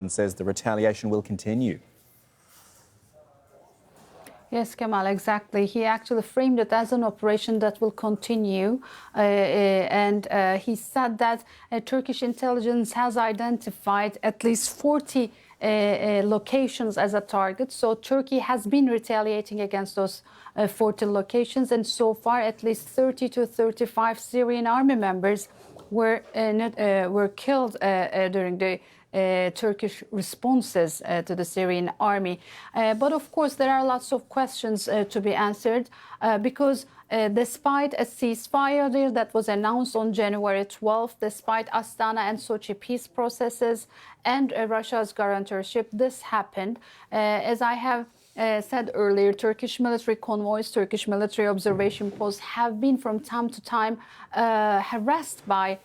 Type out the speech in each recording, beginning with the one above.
and says the retaliation will continue. Yes, Kemal, exactly. He actually framed it as an operation that will continue. And he said that Turkish intelligence has identified at least 40 locations as a target. So Turkey has been retaliating against those 40 locations. And so far, at least 30 to 35 Syrian army members were killed during the Turkish responses to the Syrian army. But of course, there are lots of questions to be answered because despite a ceasefire deal that was announced on January 12th, despite Astana and Sochi peace processes and Russia's guarantorship, this happened. As I have said earlier, Turkish military convoys, Turkish military observation posts have been from time to time harassed by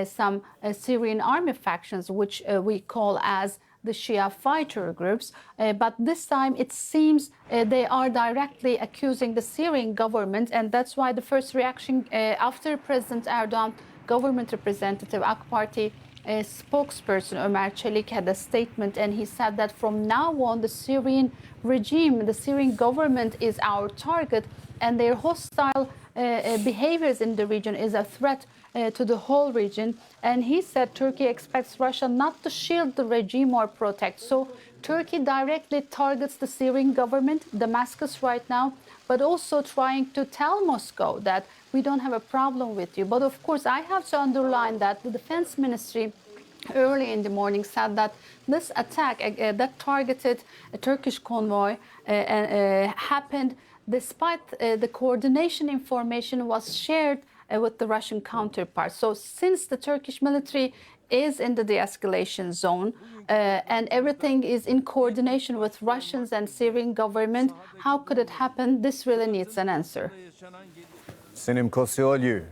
some Syrian army factions, which we call as the Shia fighter groups. But this time it seems they are directly accusing the Syrian government. And that's why the first reaction after President Erdogan, government representative, AK Party spokesperson Ömer Çelik had a statement, and he said that from now on the Syrian regime, the Syrian government is our target, and their hostile behaviors in the region is a threat to the whole region. And he said Turkey expects Russia not to shield the regime or protect. So Turkey directly targets the Syrian government, Damascus right now, but also trying to tell Moscow that we don't have a problem with you. But of course, I have to underline that the defense ministry early in the morning said that this attack that targeted a Turkish convoy happened despite the coordination information was shared with the Russian counterpart. So since the Turkish military is in the de-escalation zone and everything is in coordination with Russians and Syrian government, how could it happen? This really needs an answer. Sinem Kosioglu,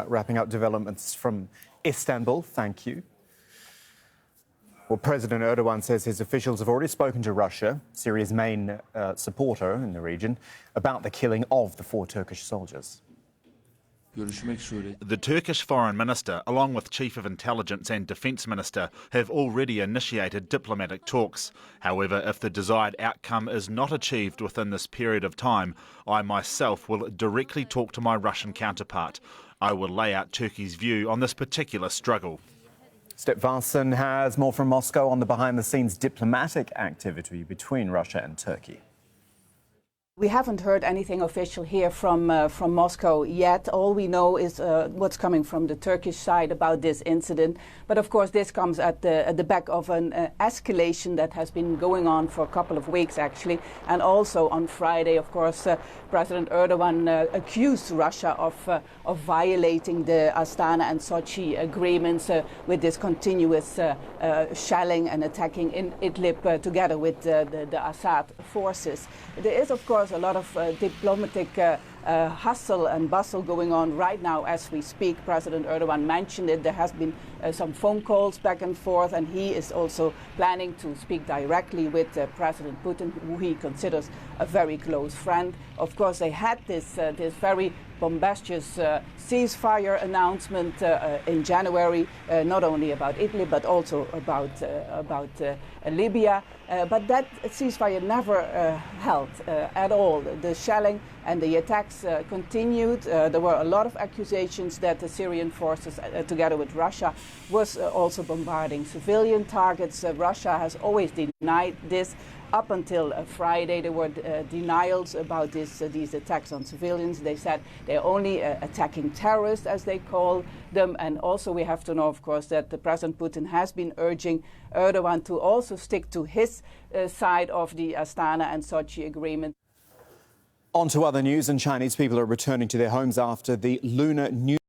wrapping up developments from Istanbul. Thank you. Well, President Erdogan says his officials have already spoken to Russia, Syria's main supporter in the region, about the killing of the 4 Turkish soldiers. The Turkish Foreign Minister, along with Chief of Intelligence and Defence Minister, have already initiated diplomatic talks. However, if the desired outcome is not achieved within this period of time, I myself will directly talk to my Russian counterpart. I will lay out Turkey's view on this particular struggle. Step Varson has more from Moscow on the behind-the-scenes diplomatic activity between Russia and Turkey. We haven't heard anything official here from Moscow yet. All we know is what's coming from the Turkish side about this incident. But of course, this comes at the back of an escalation that has been going on for a couple of weeks, actually. And also on Friday, of course, President Erdogan accused Russia of violating the Astana and Sochi agreements with this continuous shelling and attacking in Idlib together with the Assad forces. There is, of course, a lot of diplomatic hustle and bustle going on right now as we speak. President Erdogan mentioned it. There has been some phone calls back and forth, and he is also planning to speak directly with President Putin, who he considers a very close friend. Of course, they had this very bombastious ceasefire announcement in January, not only about Idlib but also about Libya. But that ceasefire never held at all. The shelling and the attacks continued. There were a lot of accusations that the Syrian forces, together with Russia, was also bombarding civilian targets. Russia has always denied this. Up until Friday, there were denials about these attacks on civilians. They said they're only attacking terrorists, as they call them. And also we have to know, of course, that President Putin has been urging Erdogan to also stick to his side of the Astana and Sochi agreement. On to other news, and Chinese people are returning to their homes after the Lunar New